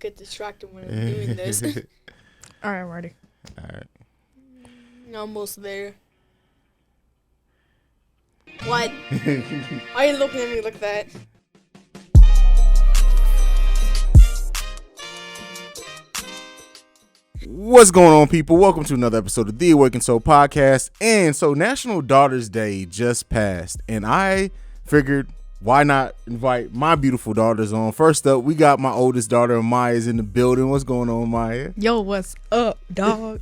get distracted when I'm doing this. All right, I'm ready. All right. Almost there. What? Why are you looking at me like that? What's going on, people? Welcome to another episode of the Awakened Soul Podcast. And so National Daughters Day just passed, and I figured, why not invite my beautiful daughters on? First up, we got my oldest daughter, Amaya, is in the building. What's going on, Amaya? Yo, what's up, dog?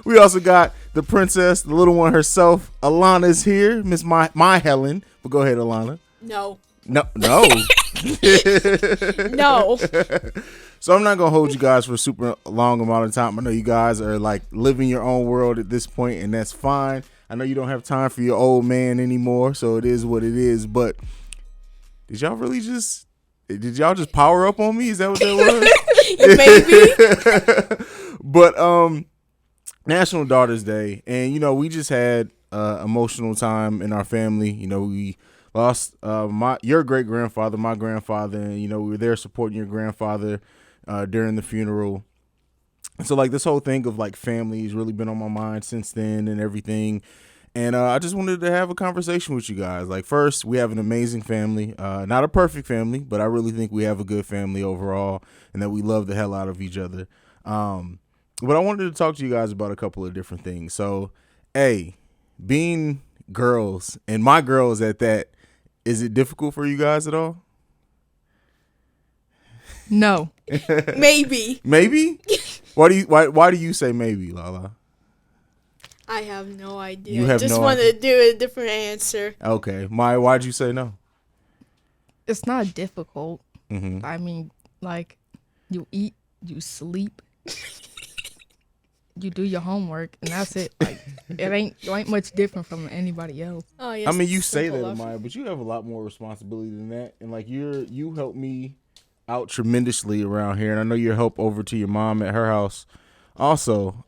We also got the princess, the little one herself. Alana's here, Miss my Helen. But go ahead, Alana. No. No. No. So I'm not going to hold you guys for a super long amount of time. I know you guys are like living your own world at this point, and that's fine. I know you don't have time for your old man anymore, so it is what it is. But did y'all just power up on me? Is that what that was? Maybe. But National Daughters Day, and we just had emotional time in our family. We lost your great grandfather, my grandfather, and we were there supporting your grandfather during the funeral. And so like this whole thing of like family has really been on my mind since then and everything. And I just wanted to have a conversation with you guys. Like, first, we have an amazing family, not a perfect family, but I really think we have a good family overall and that we love the hell out of each other. But I wanted to talk to you guys about a couple of different things. So, being girls, and my girls at that, is it difficult for you guys at all? No. Maybe. Maybe? Why do you say maybe, Lala? I have no idea. You have just no wanted idea? to do a different answer. Okay. Maya, why'd you say no? It's not difficult. Mm-hmm. I mean, like, you eat, you sleep, you do your homework, and that's it. Like, it ain't much different from anybody else. Oh, yes. I mean, you say simple that, enough. Maya, but you have a lot more responsibility than that. And like you help me out tremendously around here, and I know you help over to your mom at her house also.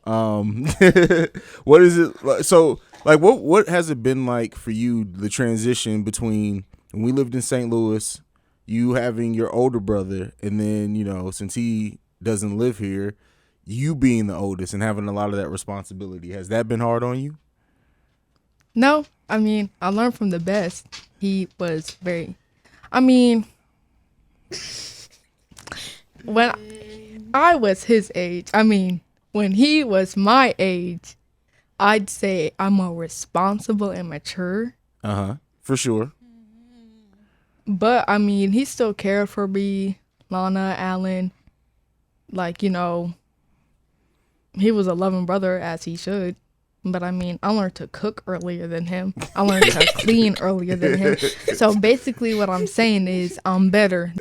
What is it so like what has it been like for you, the transition between when we lived in St. Louis, you having your older brother, and then since he doesn't live here, you being the oldest and having a lot of that responsibility? Has that been hard on you? No, I mean, I learned from the best. He was very, I mean, when I was his age, when he was my age, I'd say I'm more responsible and mature. For sure. But, he still cared for me, Lana, Alan. Like, he was a loving brother, as he should. But, I learned to cook earlier than him. I learned to clean earlier than him. So, basically, what I'm saying is I'm better.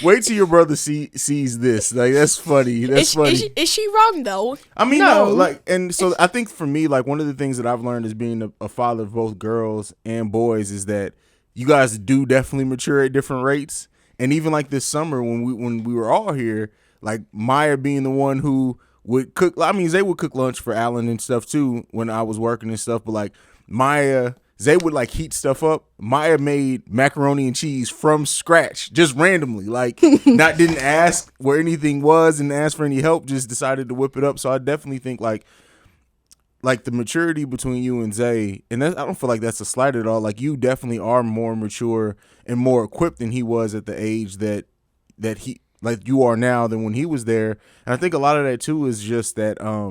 Wait till your brother sees this. Like, that's funny. That's funny. Is she wrong, though? No. And so I think for me, like, one of the things that I've learned as being a father of both girls and boys is that you guys do definitely mature at different rates. And even like this summer when we were all here, like Maya being the one who would cook. Zay would cook lunch for Alan and stuff too when I was working and stuff. But like Zay would like heat stuff up. Maya made macaroni and cheese from scratch, just randomly. Like didn't ask where anything was, and ask for any help. Just decided to whip it up. So I definitely think like the maturity between you and Zay, and I don't feel like that's a slight at all. Like, you definitely are more mature and more equipped than he was at the age that he, like, you are now than when he was there. And I think a lot of that too is just that I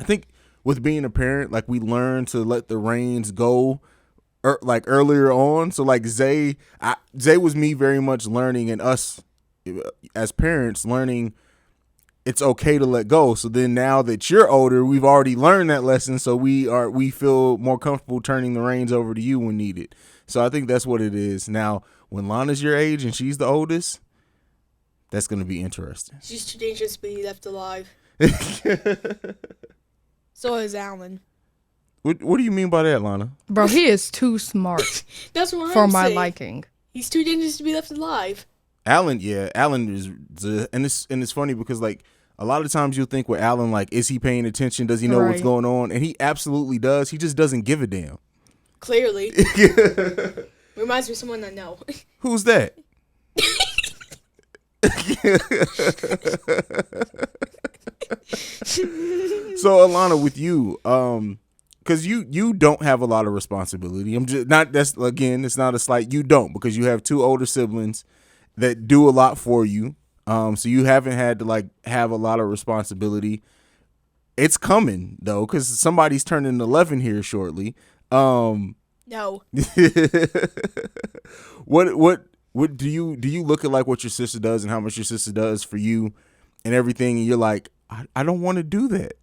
think with being a parent, like, we learn to let the reins go like earlier on. So like Zay was me very much learning, and us as parents learning it's okay to let go. So then now that you're older, we've already learned that lesson. So we feel more comfortable turning the reins over to you when needed. So I think that's what it is. Now, when Lana's your age and she's the oldest, that's going to be interesting. She's too dangerous to be left alive. So is Alan. What do you mean by that, Lana? Bro, he is too smart That's what for I'm my saying. liking. He's too dangerous to be left alive. Alan is, and it's funny because like a lot of times you'll think with Alan, like, is he paying attention? Does he know what's going on? And he absolutely does. He just doesn't give a damn. Clearly. Reminds me of someone I know. Who's that? So Alana, with you, because you don't have a lot of responsibility. I'm just not. That's again, it's not a slight. You don't, because you have two older siblings that do a lot for you. So you haven't had to like have a lot of responsibility. It's coming though, because somebody's turning 11 here shortly. No. What do you look at like what your sister does and how much your sister does for you and everything, and you're like, I don't want to do that.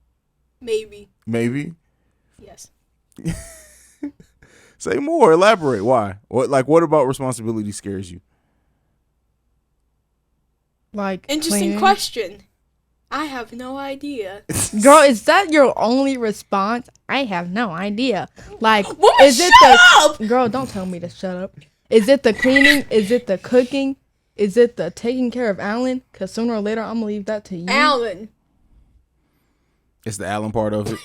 Maybe. Yes. Say more. Elaborate. Why? What about responsibility scares you? Like Interesting cleaning. question. I have no idea. Girl, is that your only response? I have no idea. Like, Woman, is it shut the up! girl? Don't tell me to shut up. Is it the cleaning? Is it the cooking? Is it the taking care of Alan? Cause sooner or later I'm gonna leave that to you. Alan. It's the Alan part of it.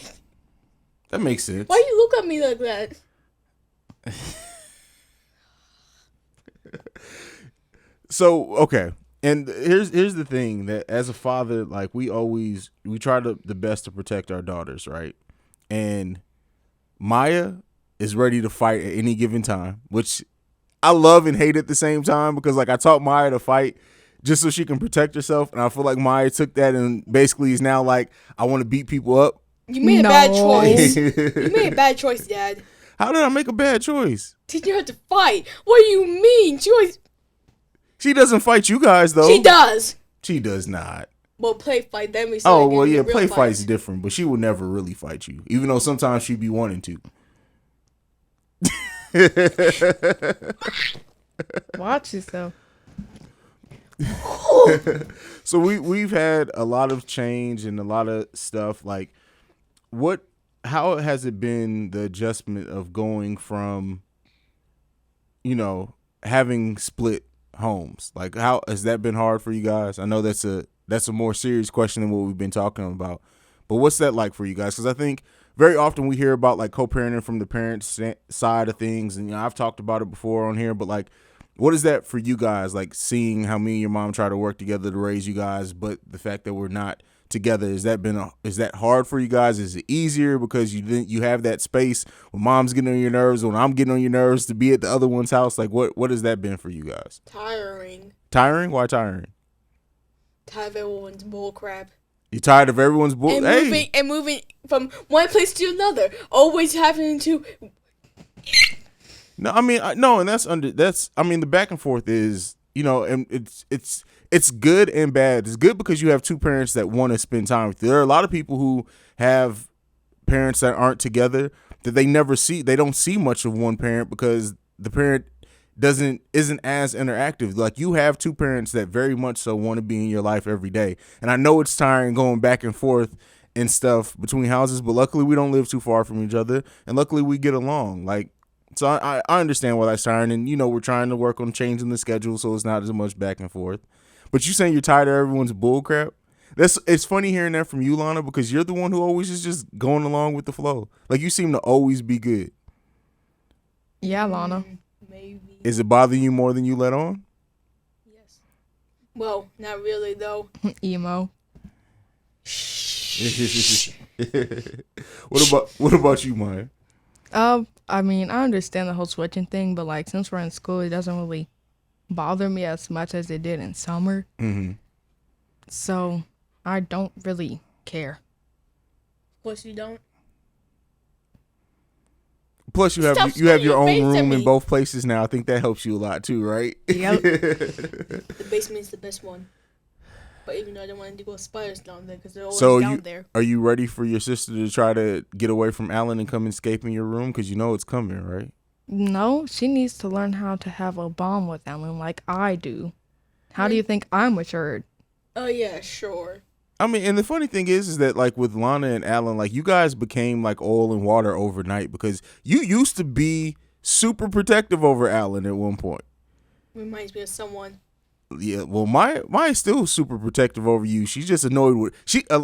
That makes sense. Why you look at me like that? So okay, and here's the thing, that as a father, like we try the best to protect our daughters, right? And Maya is ready to fight at any given time, which I love and hate at the same time, because like I taught Maya to fight just so she can protect herself, and I feel like Maya took that and basically is now like, I want to beat people up. You made a bad choice. You made a bad choice, Dad. How did I make a bad choice? Teaching her to fight. What do you mean? She doesn't fight you guys though. She does. She does not. Well, play fight. Then we. Oh well, yeah, play fight's different, but she will never really fight you, even though sometimes she'd be wanting to. Watch yourself. So we've had a lot of change and a lot of stuff. Like, how has it been, the adjustment of going from, having split homes? Like, how has that been hard for you guys? I know that's a more serious question than what we've been talking about, but what's that like for you guys? Because I think very often we hear about like co-parenting from the parents' side of things, and I've talked about it before on here, but like, what is that for you guys? Like, seeing how me and your mom try to work together to raise you guys, but the fact that we're not together, is that hard for you guys? Is it easier because you have that space when mom's getting on your nerves, when I'm getting on your nerves, to be at the other one's house? Like, what has that been for you guys? Tiring. Tiring? Why tiring? Tired of everyone's bull crap. You tired of everyone's bull? And moving from one place to another. Always having to. No, I mean, and the back and forth is, and it's good and bad. It's good because you have two parents that want to spend time with you. There are a lot of people who have parents that aren't together that they don't see much of one parent because the parent isn't as interactive. Like, you have two parents that very much so want to be in your life every day. And I know it's tiring going back and forth and stuff between houses, but luckily we don't live too far from each other, and luckily we get along. Like, so I understand why that's tiring, and we're trying to work on changing the schedule so it's not as much back and forth. But you saying you're tired of everyone's bull crap? It's funny hearing that from you, Lana, because you're the one who always is just going along with the flow. Like, you seem to always be good. Yeah, Lana. Maybe. Is it bothering you more than you let on? Yes. Well, not really though. Emo. What about you, Maya? I mean, I understand the whole switching thing, but like, since we're in school, it doesn't really bother me as much as it did in summer. Mm-hmm. So I don't really care. Of course you don't. Plus, you have your own room in both places now. I think that helps you a lot too, right? Yep. The basement's the best one. But even though I don't want to go spiders down there because they're always down there. Are you ready for your sister to try to get away from Alan and come escape in your room? Because it's coming, right? No, she needs to learn how to have a bond with Alan like I do. How do you think I'm matured? Oh, yeah, sure. I mean, and the funny thing is that like with Lana and Alan, like you guys became like oil and water overnight, because you used to be super protective over Alan at one point. Reminds me of someone. Yeah, well, Maya's still super protective over you. She's just annoyed with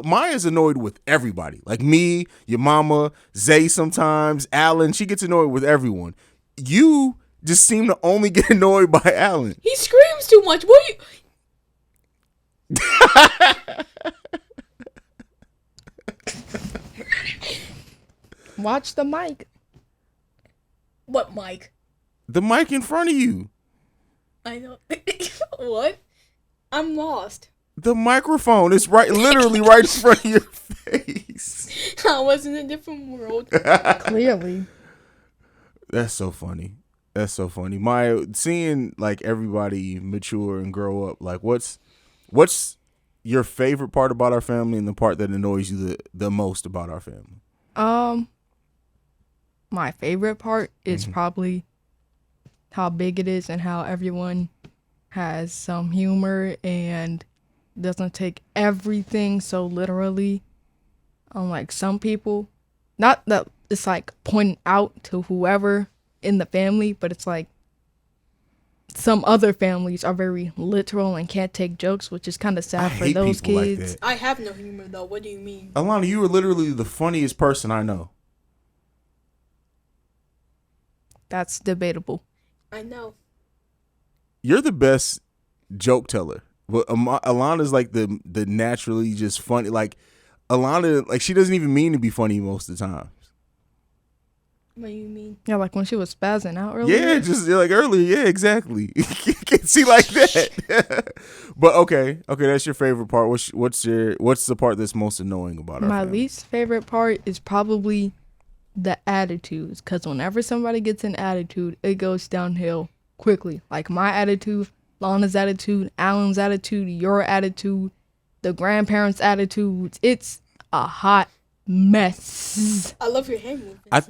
Maya's annoyed with everybody, like me, your mama, Zay, sometimes Alan. She gets annoyed with everyone. You just seem to only get annoyed by Alan. He screams too much. What are you? Watch the mic. What mic? The mic in front of you. I know. What? I'm lost. The microphone is literally right in front of your face. I was in a different world. Clearly. That's so funny. That's so funny. Maya, seeing like everybody mature and grow up, like what's your favorite part about our family and the part that annoys you the most about our family? My favorite part is probably how big it is and how everyone has some humor and doesn't take everything so literally. Unlike some people, not that it's like pointing out to whoever in the family, but it's like some other families are very literal and can't take jokes, which is kind of sad for those kids. Like I have no humor though. What do you mean? Alana, you are literally the funniest person I know. That's debatable. I know. You're the best joke teller. But Alana's like the naturally just funny. Like Alana, like she doesn't even mean to be funny most of the time. What do you mean? Yeah, like when she was spazzing out earlier. Yeah, just like earlier. Yeah, exactly. See like that. But okay, that's your favorite part. What's the part that's most annoying about our My family? least favorite part is probably the attitudes, because whenever somebody gets an attitude, it goes downhill quickly. Like my attitude, Lana's attitude, Alan's attitude, your attitude, the grandparents' attitudes. It's a hot mess. I love your hand movements. I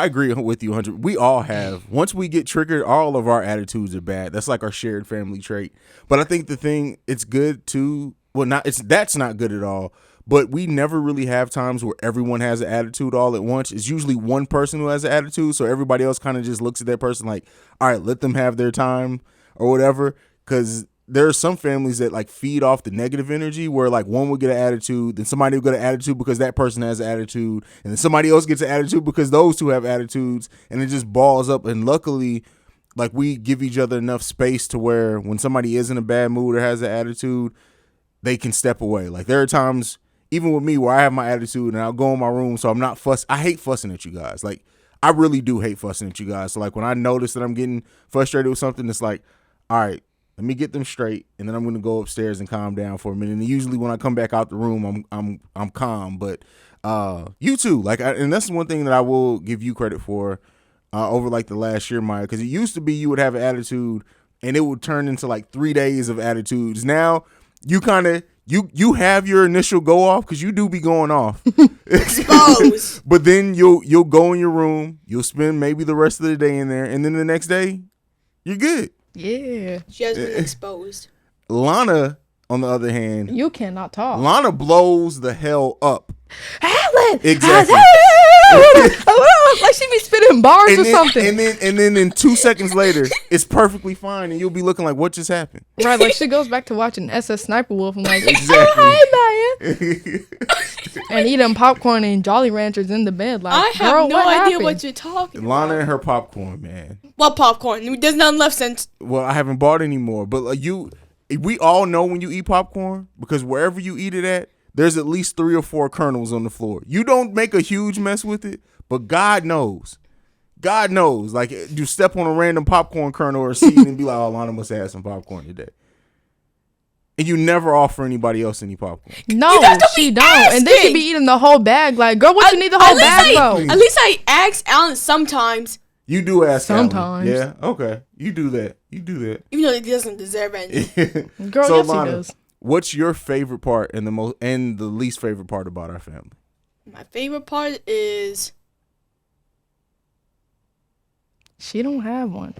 agree with you 100. We all have. Once we get triggered, all of our attitudes are bad. That's like our shared family trait. But I think the thing, it's good too. Well, that's not good at all. But we never really have times where everyone has an attitude all at once. It's usually one person who has an attitude, so everybody else kind of just looks at that person like, all right, let them have their time or whatever. Because there are some families that like feed off the negative energy where like one would get an attitude, then somebody will get an attitude because that person has an attitude, and then somebody else gets an attitude because those two have attitudes, and it just balls up. And luckily, like we give each other enough space to where when somebody is in a bad mood or has an attitude, they can step away. Like there are times, even with me, where I have my attitude and I'll go in my room, so I'm not I hate fussing at you guys. Like I really do hate fussing at you guys. So like when I notice that I'm getting frustrated with something, it's like, all right, let me get them straight, and then I'm gonna go upstairs and calm down for a minute. And usually when I come back out the room, I'm calm. But you too, like, and that's one thing that I will give you credit for over like the last year, Maya, because it used to be you would have an attitude and it would turn into like 3 days of attitudes. Now you kind of you have your initial go off, because you do be going off. Exposed. But then you'll go in your room, you'll spend maybe the rest of the day in there, and then the next day you're good. Yeah. She has been exposed. Lana, on the other hand, You cannot talk. Lana blows the hell up. Alan! Exactly. Like she be spitting bars or something. And then in 2 seconds later, it's perfectly fine, and you'll be looking like, what just happened? Right, like she goes back to watching SS Sniper Wolf and like, Exactly. oh, hi, Maya. And eating popcorn and Jolly Ranchers in the bed. Like, I have girl, no what idea happened? what you're talking Lana about. and her popcorn, man. What popcorn? There's none left since. Well, I haven't bought any more, but like we all know when you eat popcorn, because wherever you eat it at, there's at least 3 or 4 kernels on the floor. You don't make a huge mess with it, but God knows. God knows. Like, you step on a random popcorn kernel or seed and be like, oh, Lana must have had some popcorn today. And you never offer anybody else any popcorn. No, she don't. And then she be eating the whole bag. Like, girl, what you need the whole bag for? At least I ask Alan sometimes. You do ask sometimes. Alan. Yeah, okay. You do that. Even though he doesn't deserve any. Girl, so, yes, Lana, he does. what's your favorite part and the least favorite part about our family? My favorite part is... She don't have one.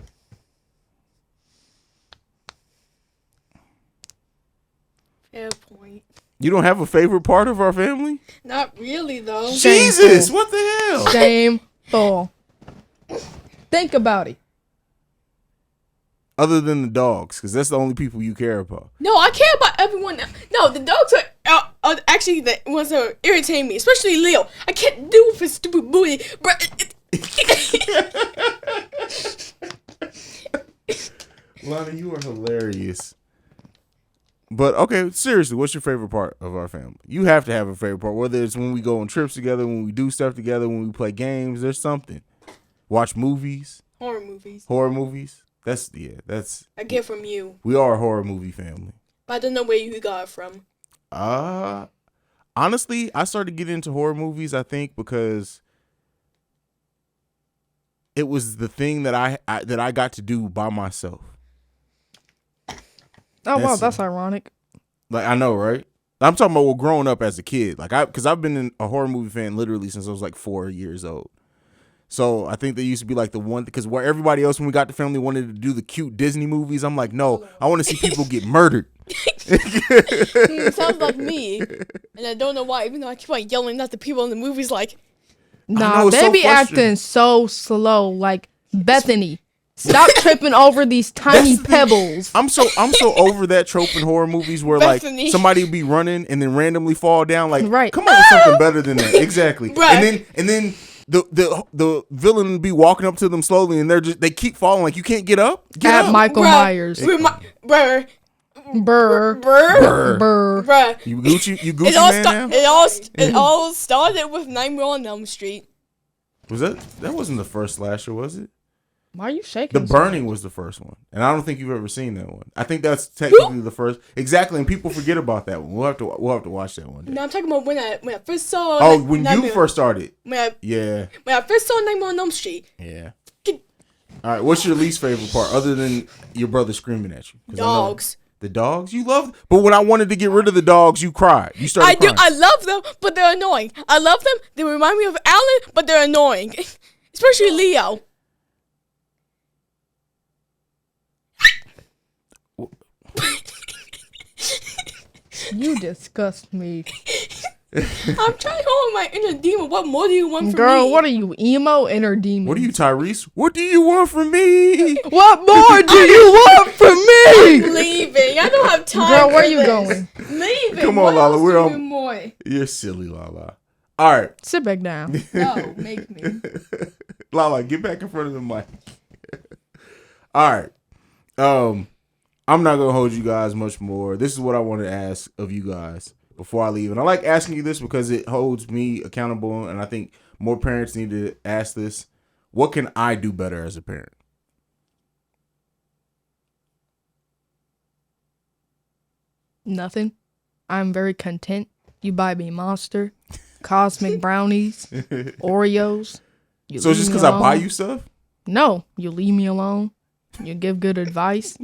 Fair point. You don't have a favorite part of our family? Not really, though. Jesus, what the hell? Shameful. Think about it. Other than the dogs, because that's the only people you care about. No, I care about everyone. No, the dogs are actually the ones that irritate me, especially Leo. I can't do with his stupid booty. Lana, you are hilarious. But okay, seriously, what's your favorite part of our family? You have to have a favorite part, whether it's when we go on trips together, when we do stuff together, when we play games. There's something. Watch movies. Horror movies. Horror movies. That's I get from you. We are a horror movie family. But I don't know where you got it from. Honestly, I started getting into horror movies, I think, because it was the thing that I got to do by myself. Oh, wow, that's ironic. Like, I know, right? I'm talking about growing up as a kid. Like, because I've been a horror movie fan literally since I was like 4 years old. So I think they used to be like the one, because where everybody else when we got the family wanted to do the cute Disney movies, I'm like, no, I want to see people get murdered. Sounds like me. And I don't know why, even though I keep on yelling at the people in the movies like, nah, they be acting so slow. Like, Bethany, stop tripping over these tiny pebbles. I'm so over that trope in horror movies where Bethany. like somebody be running and then randomly fall down. Like, right. Come on with something better than that. Exactly. Right. And then the villain be walking up to them slowly and they keep falling. Like, you can't get up. Get up. Michael Myers. Brr. You Gucci man now? It all started with Nightmare on Elm Street. Was that wasn't the first slasher, was it? Why are you shaking? The Burning was the first one, and I don't think you've ever seen that one. I think that's technically the first. Exactly, and people forget about that one. We'll have to watch that one day. No, I'm talking about when I first saw. Oh, when you first started. When I first saw Nightmare on Elm Street. Yeah. All right, what's your least favorite part, other than your brother screaming at you? Dogs. The dogs you love, but when I wanted to get rid of the dogs, you cried. You started crying. I love them, but they're annoying. I love them. They remind me of Alan, but they're annoying, especially Leo. You disgust me. I'm trying to hold my inner demon. What more do you want from me? Girl, what are you, emo, inner demon? What are you, Tyrese? What do you want from me? What more do you want from me? I'm leaving. I don't have time. Girl, where for you this. going? Leaving. Come on, what Lala. else We're do on. you more? You're silly, Lala. All right. Sit back down. No, make me. Lala, get back in front of the mic. All right. I'm not gonna hold you guys much more. This is what I want to ask of you guys before I leave, and I like asking you this because it holds me accountable, and I think more parents need to ask this. What can I do better as a parent? Nothing. I'm very content. You buy me Monster, Cosmic Brownies, Oreos. So just because I buy you stuff? No, you leave me alone. You give good advice.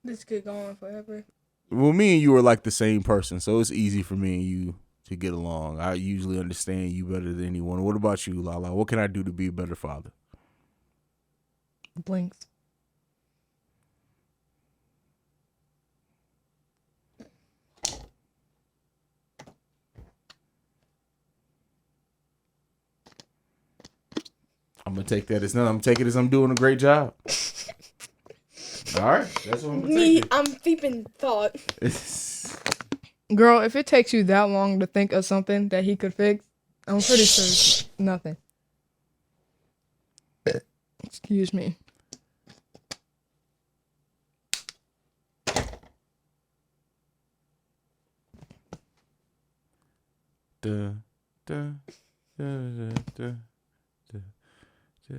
This could go on forever. Well, me and you are like the same person, so it's easy for me and you to get along. I usually understand you better than anyone. What about you, Lala? What can I do to be a better father? Blinks. I'm gonna take that as nothing. I'm gonna take it as I'm doing a great job. All right, that's what I'm gonna take. I'm deep in thought. Girl, if it takes you that long to think of something that he could fix, I'm pretty sure nothing. Excuse me. Da, da, da, da, da, da, da.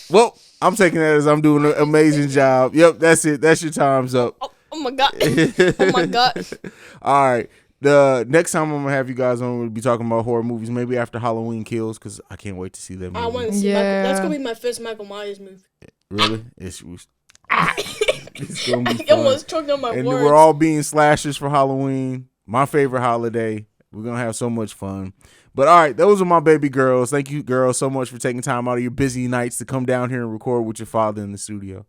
Well, I'm taking that as I'm doing an amazing job. Yep, that's it. That's your time's up. Oh my god. Oh my god. All right. The next time I'm gonna have you guys on, we'll be talking about horror movies. Maybe after Halloween Kills, because I can't wait to see that movie. I want to see. Yeah. That's gonna be my first Michael Myers movie. Really? It's gonna be I fun. almost choked on my And words. we're all being slashers for Halloween. My favorite holiday. We're gonna have so much fun. But all right, those are my baby girls. Thank you, girls, so much for taking time out of your busy nights to come down here and record with your father in the studio.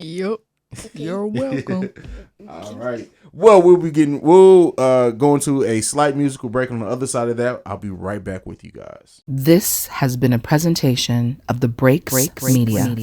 Yep. You're welcome. All right. Well, we'll go into a slight musical break. On the other side of that, I'll be right back with you guys. This has been a presentation of the Breaks Media.